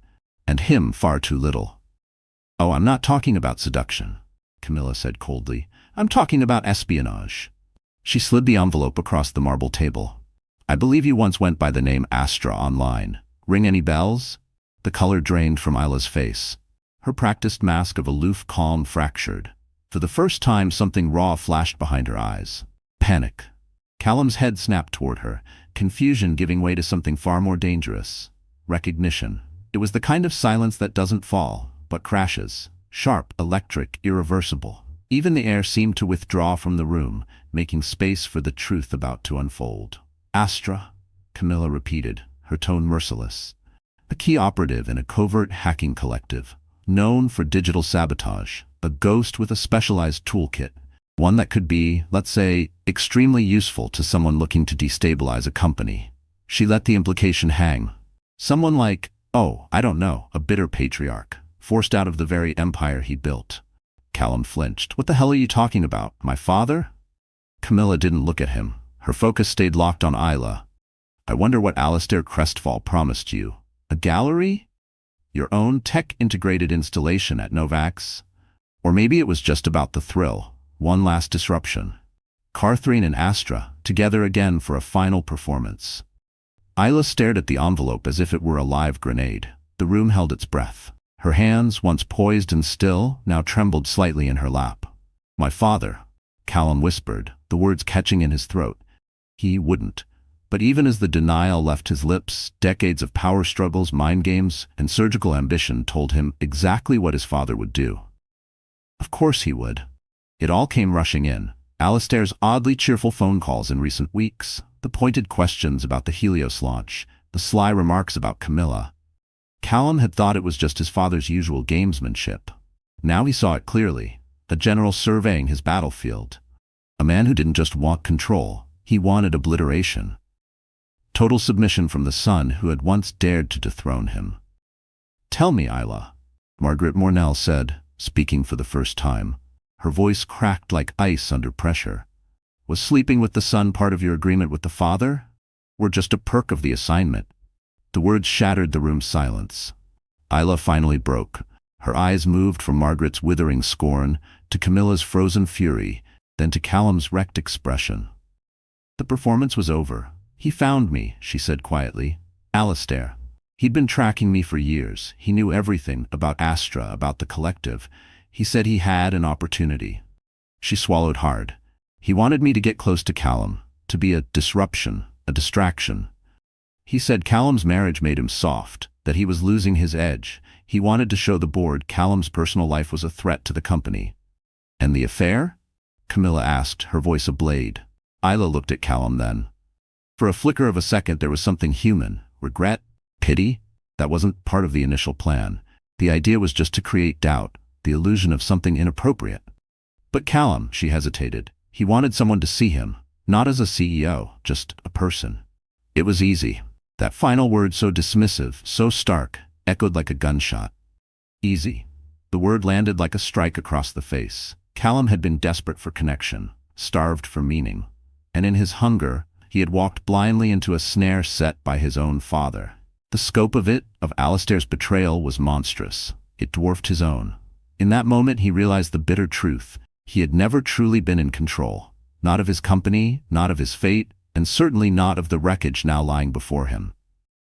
and him far too little." "Oh, I'm not talking about seduction," Camilla said coldly. "I'm talking about espionage." She slid the envelope across the marble table. "I believe you once went by the name Astra online. Ring any bells?" The color drained from Isla's face. Her practiced mask of aloof calm fractured. For the first time, something raw flashed behind her eyes. Panic. Callum's head snapped toward her, confusion giving way to something far more dangerous. Recognition. It was the kind of silence that doesn't fall, but crashes. Sharp, electric, irreversible. Even the air seemed to withdraw from the room, making space for the truth about to unfold. "Astra," Camilla repeated, her tone merciless. A key operative in a covert hacking collective, known for digital sabotage, a ghost with a specialized toolkit, one that could be, let's say, extremely useful to someone looking to destabilize a company. She let the implication hang. Someone like, oh, I don't know, a bitter patriarch, forced out of the very empire he built. Callum flinched. "What the hell are you talking about? My father?" Camilla didn't look at him. Her focus stayed locked on Isla. "I wonder what Alistair Crestfall promised you. A gallery? Your own tech-integrated installation at Novax? Or maybe it was just about the thrill, one last disruption. Carthrine and Astra, together again for a final performance." Isla stared at the envelope as if it were a live grenade. The room held its breath. Her hands, once poised and still, now trembled slightly in her lap. My father, Callum whispered, the words catching in his throat. He wouldn't. But even as the denial left his lips, decades of power struggles, mind games, and surgical ambition told him exactly what his father would do. Of course he would. It all came rushing in. Alistair's oddly cheerful phone calls in recent weeks, the pointed questions about the Helios launch, the sly remarks about Camilla. Callum had thought it was just his father's usual gamesmanship. Now he saw it clearly, a general surveying his battlefield. A man who didn't just want control, he wanted obliteration. Total submission from the son who had once dared to dethrone him. "Tell me, Isla," Margaret Mornell said, speaking for the first time. Her voice cracked like ice under pressure. "Was sleeping with the son part of your agreement with the father? Or just a perk of the assignment?" The words shattered the room's silence. Isla finally broke. Her eyes moved from Margaret's withering scorn to Camilla's frozen fury, then to Callum's wrecked expression. The performance was over. "He found me," she said quietly. "Alistair. He'd been tracking me for years. He knew everything about Astra, about the collective. He said he had an opportunity." She swallowed hard. "He wanted me to get close to Callum, to be a disruption, a distraction. He said Callum's marriage made him soft, that he was losing his edge. He wanted to show the board Callum's personal life was a threat to the company." "And the affair?" Camilla asked, her voice a blade. Isla looked at Callum then. For a flicker of a second there was something human, regret, pity. That wasn't part of the initial plan. The idea was just to create doubt, the illusion of something inappropriate. "But Callum," she hesitated, "he wanted someone to see him, not as a CEO, just a person." It was easy. That final word, so dismissive, so stark, echoed like a gunshot. Easy. The word landed like a strike across the face. Callum had been desperate for connection, starved for meaning. And in his hunger, he had walked blindly into a snare set by his own father. The scope of it, of Alistair's betrayal, was monstrous. It dwarfed his own. In that moment he realized the bitter truth. He had never truly been in control. Not of his company, not of his fate, and certainly not of the wreckage now lying before him.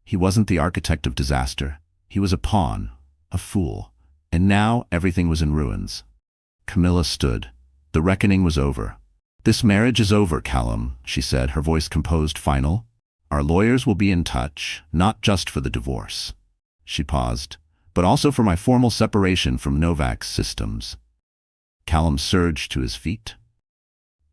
He wasn't the architect of disaster. He was a pawn, a fool. And now everything was in ruins. Camilla stood. The reckoning was over. "This marriage is over, Callum," she said, her voice composed, final. "Our lawyers will be in touch, not just for the divorce." She paused. "But also for my formal separation from Novak's systems." Callum surged to his feet.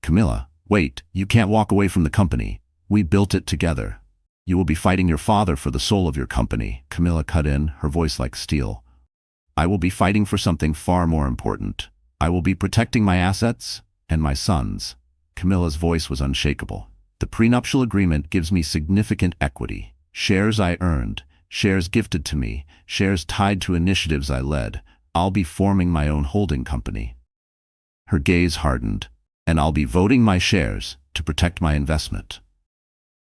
"Camilla, wait, you can't walk away from the company. We built it together. You will be fighting your father for the soul of your company," Camilla cut in, her voice like steel. "I will be fighting for something far more important. I will be protecting my assets and my sons." Camilla's voice was unshakable. "The prenuptial agreement gives me significant equity. Shares I earned, shares gifted to me, shares tied to initiatives I led. I'll be forming my own holding company." Her gaze hardened. "And I'll be voting my shares to protect my investment."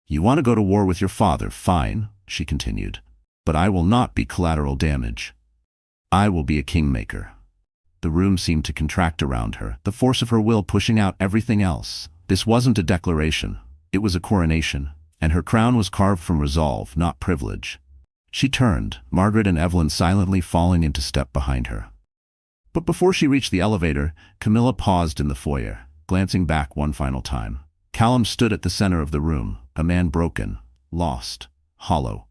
"You want to go to war with your father, fine," she continued. "But I will not be collateral damage. I will be a kingmaker." The room seemed to contract around her, the force of her will pushing out everything else. This wasn't a declaration. It was a coronation, and her crown was carved from resolve, not privilege. She turned, Margaret and Evelyn silently falling into step behind her. But before she reached the elevator, Camilla paused in the foyer, glancing back one final time. Callum stood at the center of the room, a man broken, lost, hollow.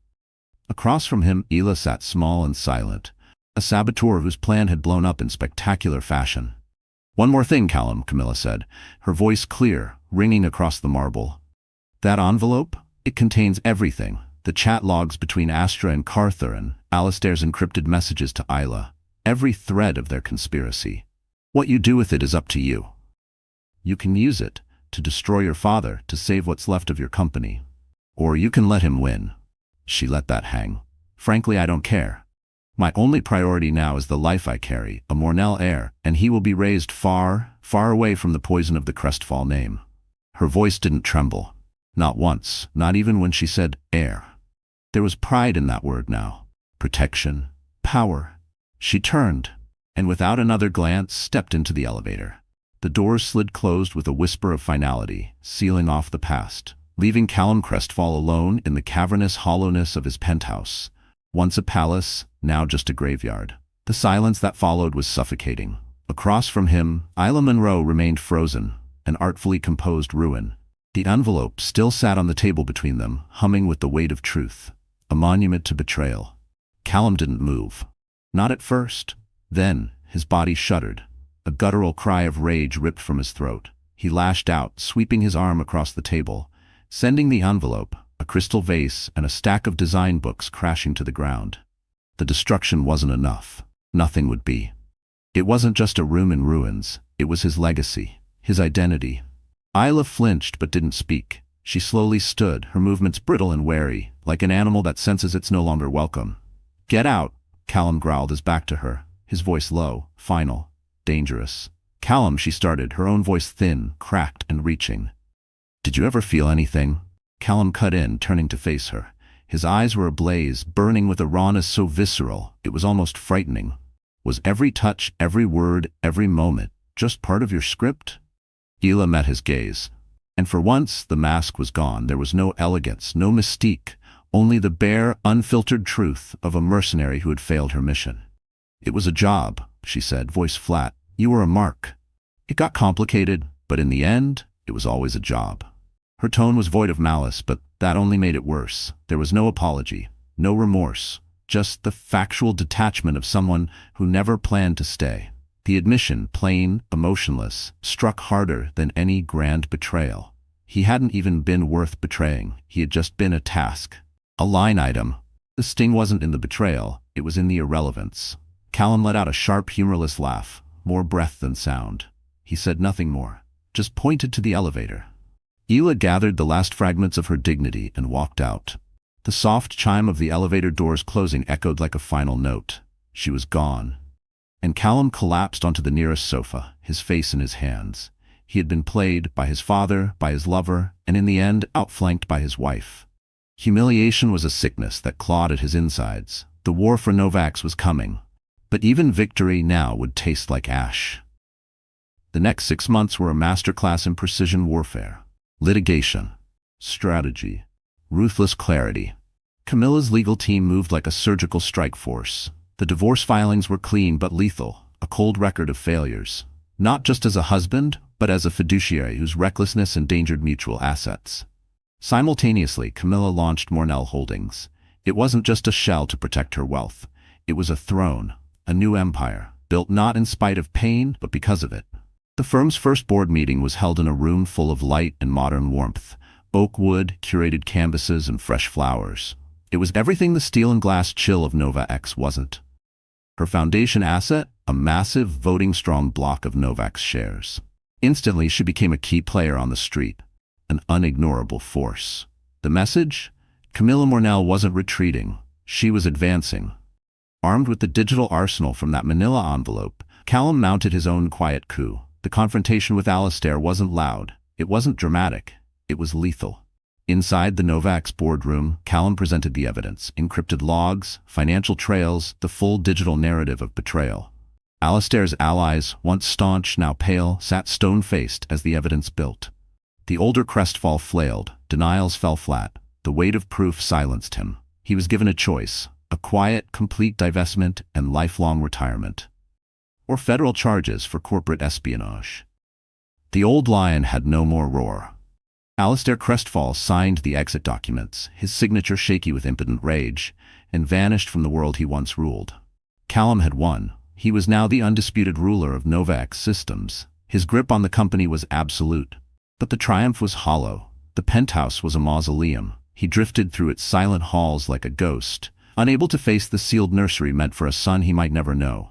Across from him, Ela sat small and silent, a saboteur whose plan had blown up in spectacular fashion. "One more thing, Callum," Camilla said, her voice clear, ringing across the marble. "That envelope? It contains everything. The chat logs between Astra and Carther and Alistair's encrypted messages to Isla. Every thread of their conspiracy. What you do with it is up to you. You can use it to destroy your father, to save what's left of your company. Or you can let him win." She let that hang. "Frankly, I don't care. My only priority now is the life I carry, a Mornell heir, and he will be raised far, far away from the poison of the Crestfall name." Her voice didn't tremble. Not once, not even when she said heir. There was pride in that word now. Protection. Power. She turned, and without another glance stepped into the elevator. The doors slid closed with a whisper of finality, sealing off the past, leaving Callum Crestfall alone in the cavernous hollowness of his penthouse. Once a palace, now just a graveyard. The silence that followed was suffocating. Across from him, Isla Munro remained frozen, an artfully composed ruin. The envelope still sat on the table between them, humming with the weight of truth, a monument to betrayal. Callum didn't move. Not at first. Then, his body shuddered. A guttural cry of rage ripped from his throat. He lashed out, sweeping his arm across the table, sending the envelope, a crystal vase, and a stack of design books crashing to the ground. The destruction wasn't enough. Nothing would be. It wasn't just a room in ruins. It was his legacy, his identity. Isla flinched but didn't speak. She slowly stood, her movements brittle and wary, like an animal that senses it's no longer welcome. "Get out," Callum growled, his back to her, his voice low, final, dangerous. "Callum," she started, her own voice thin, cracked, and reaching. "Did you ever feel anything?" Callum cut in, turning to face her. His eyes were ablaze, burning with a rawness so visceral, it was almost frightening. Was every touch, every word, every moment just part of your script? Isla met his gaze. And for once, the mask was gone. There was no elegance, no mystique, only the bare, unfiltered truth of a mercenary who had failed her mission. "It was a job," she said, voice flat. "You were a mark. It got complicated, but in the end, it was always a job." Her tone was void of malice, but that only made it worse. There was no apology, no remorse, just the factual detachment of someone who never planned to stay. The admission, plain, emotionless, struck harder than any grand betrayal. He hadn't even been worth betraying. He had just been a task, a line item. The sting wasn't in the betrayal, it was in the irrelevance. Callum let out a sharp, humorless laugh, more breath than sound. He said nothing more, just pointed to the elevator. Isla gathered the last fragments of her dignity and walked out. The soft chime of the elevator doors closing echoed like a final note. She was gone. And Callum collapsed onto the nearest sofa, his face in his hands. He had been played by his father, by his lover, and in the end, outflanked by his wife. Humiliation was a sickness that clawed at his insides. The war for Novax was coming, but even victory now would taste like ash. The next 6 months were a masterclass in precision warfare. Litigation, strategy, ruthless clarity. Camilla's legal team moved like a surgical strike force. The divorce filings were clean but lethal, a cold record of failures. Not just as a husband, but as a fiduciary whose recklessness endangered mutual assets. Simultaneously, Camilla launched Mornell Holdings. It wasn't just a shell to protect her wealth. It was a throne, a new empire, built not in spite of pain, but because of it. The firm's first board meeting was held in a room full of light and modern warmth, oak wood, curated canvases, and fresh flowers. It was everything the steel and glass chill of Nova X wasn't. Her foundation asset, a massive, voting-strong block of Novax shares. Instantly, she became a key player on the street, an unignorable force. The message? Camilla Mornell wasn't retreating. She was advancing. Armed with the digital arsenal from that manila envelope, Callum mounted his own quiet coup. The confrontation with Alistair wasn't loud. It wasn't dramatic. It was lethal. Inside the Novax boardroom, Callum presented the evidence, encrypted logs, financial trails, the full digital narrative of betrayal. Alistair's allies, once staunch, now pale, sat stone-faced as the evidence built. The older Crestfall flailed, denials fell flat, the weight of proof silenced him. He was given a choice, a quiet, complete divestment and lifelong retirement. Or federal charges for corporate espionage. The old lion had no more roar. Alistair Crestfall signed the exit documents, his signature shaky with impotent rage, and vanished from the world he once ruled. Callum had won. He was now the undisputed ruler of Novax Systems. His grip on the company was absolute. But the triumph was hollow. The penthouse was a mausoleum. He drifted through its silent halls like a ghost, unable to face the sealed nursery meant for a son he might never know.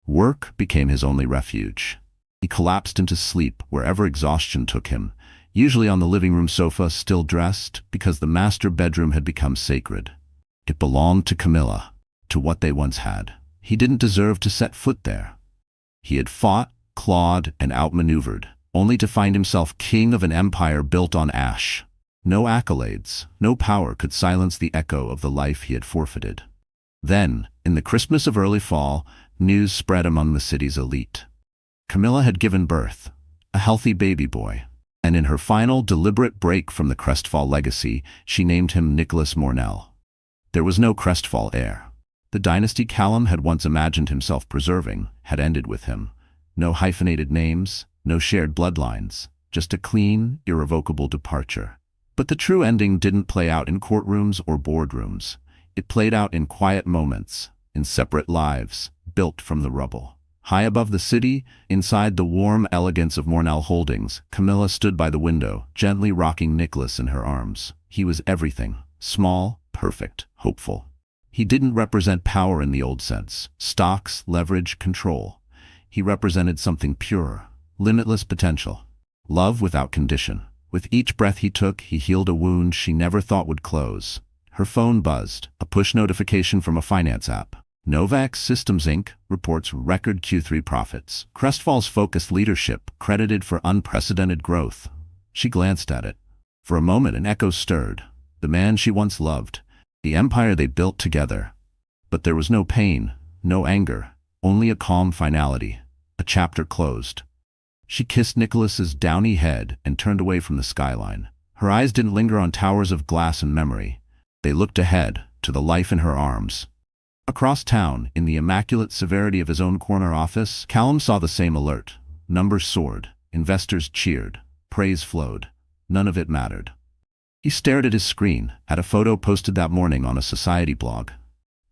Work became his only refuge. He collapsed into sleep wherever exhaustion took him, usually on the living room sofa, still dressed, because the master bedroom had become sacred. It belonged to Camilla, to what they once had. He didn't deserve to set foot there. He had fought, clawed, and outmaneuvered, only to find himself king of an empire built on ash. No accolades, no power could silence the echo of the life he had forfeited. Then, in the crispness of early fall, news spread among the city's elite. Camilla had given birth, a healthy baby boy. And in her final, deliberate break from the Crestfall legacy, she named him Nicholas Mornell. There was no Crestfall heir. The dynasty Callum had once imagined himself preserving had ended with him. No hyphenated names, no shared bloodlines, just a clean, irrevocable departure. But the true ending didn't play out in courtrooms or boardrooms. It played out in quiet moments, in separate lives, built from the rubble. High above the city, inside the warm elegance of Mornell Holdings, Camilla stood by the window, gently rocking Nicholas in her arms. He was everything. Small, perfect, hopeful. He didn't represent power in the old sense. Stocks, leverage, control. He represented something pure, limitless potential. Love without condition. With each breath he took, he healed a wound she never thought would close. Her phone buzzed, a push notification from a finance app. Novax Systems Inc. reports record Q3 profits. Crestfall's focused leadership credited for unprecedented growth. She glanced at it. For a moment an echo stirred. The man she once loved. The empire they built together. But there was no pain, no anger, only a calm finality. A chapter closed. She kissed Nicholas's downy head and turned away from the skyline. Her eyes didn't linger on towers of glass and memory. They looked ahead, to the life in her arms. Across town, in the immaculate severity of his own corner office, Callum saw the same alert. Numbers soared. Investors cheered. Praise flowed. None of it mattered. He stared at his screen, at a photo posted that morning on a society blog.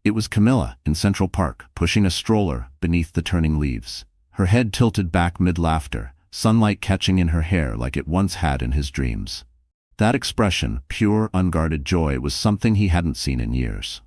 It was Camilla, in Central Park, pushing a stroller beneath the turning leaves. Her head tilted back mid-laughter, sunlight catching in her hair like it once had in his dreams. That expression, pure, unguarded joy, was something he hadn't seen in years.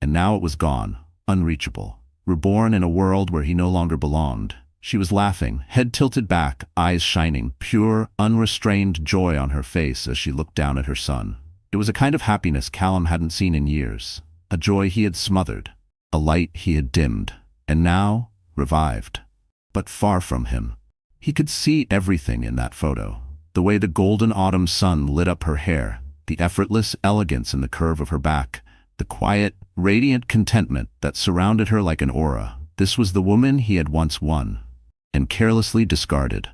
And now it was gone, unreachable. Reborn in a world where he no longer belonged. She was laughing, head tilted back, eyes shining, pure, unrestrained joy on her face as she looked down at her son. It was a kind of happiness Callum hadn't seen in years. A joy he had smothered. A light he had dimmed. And now, revived. But far from him. He could see everything in that photo. The way the golden autumn sun lit up her hair, the effortless elegance in the curve of her back, the quiet, radiant contentment that surrounded her like an aura. This was the woman he had once won, and carelessly discarded.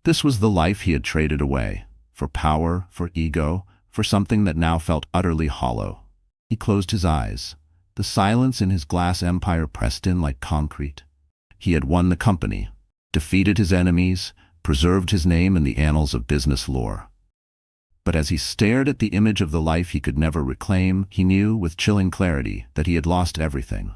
This was the life he had traded away, for power, for ego, for something that now felt utterly hollow. He closed his eyes. The silence in his glass empire pressed in like concrete. He had won the company, defeated his enemies, preserved his name in the annals of business lore. But as he stared at the image of the life he could never reclaim, he knew with chilling clarity that he had lost everything.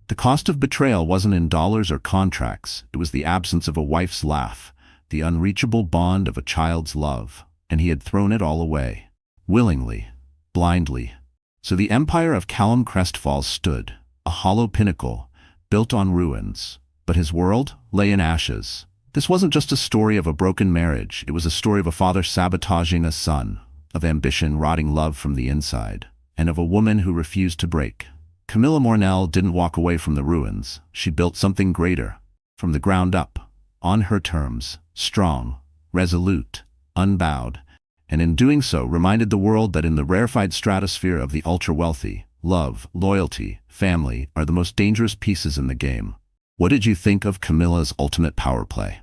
The cost of betrayal wasn't in dollars or contracts. It was the absence of a wife's laugh, the unreachable bond of a child's love, and he had thrown it all away. Willingly, blindly. So the empire of Callum Crestfall stood, a hollow pinnacle, built on ruins. But his world lay in ashes. This wasn't just a story of a broken marriage. It was a story of a father sabotaging a son, of ambition rotting love from the inside, and of a woman who refused to break. Camilla Mornell didn't walk away from the ruins. She built something greater, from the ground up, on her terms, strong, resolute, unbowed, and in doing so reminded the world that in the rarefied stratosphere of the ultra-wealthy, love, loyalty, family are the most dangerous pieces in the game. What did you think of Camilla's ultimate power play?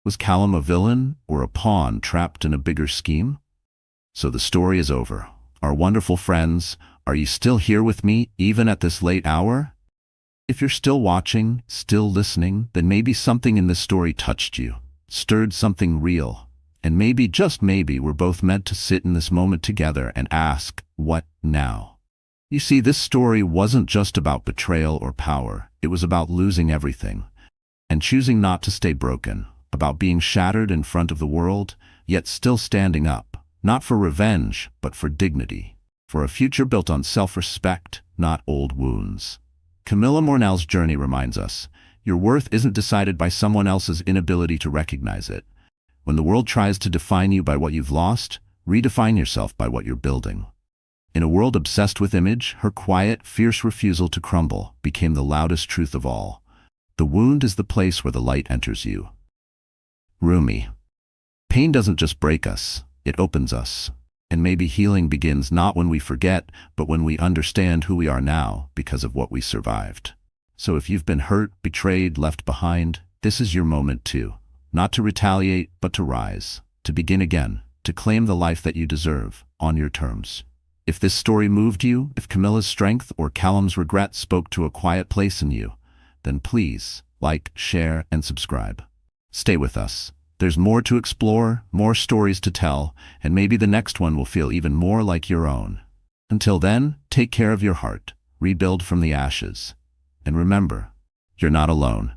Was Callum a villain or a pawn trapped in a bigger scheme? So the story is over. Our wonderful friends, are you still here with me even at this late hour? If you're still watching, still listening, then maybe something in this story touched you, stirred something real, and maybe, just maybe, we're both meant to sit in this moment together and ask, what now? You see, this story wasn't just about betrayal or power. It was about losing everything and choosing not to stay broken, about being shattered in front of the world, yet still standing up, not for revenge, but for dignity, for a future built on self-respect, not old wounds. Camilla Mornell's journey reminds us, your worth isn't decided by someone else's inability to recognize it. When the world tries to define you by what you've lost, redefine yourself by what you're building. In a world obsessed with image, her quiet, fierce refusal to crumble became the loudest truth of all. The wound is the place where the light enters you. Rumi. Pain doesn't just break us, it opens us. And maybe healing begins not when we forget, but when we understand who we are now because of what we survived. So if you've been hurt, betrayed, left behind, this is your moment too. Not to retaliate, but to rise, to begin again, to claim the life that you deserve, on your terms. If this story moved you, if Camilla's strength or Callum's regret spoke to a quiet place in you, then please like, share, and subscribe. Stay with us. There's more to explore, more stories to tell, and maybe the next one will feel even more like your own. Until then, take care of your heart, rebuild from the ashes. And remember, you're not alone.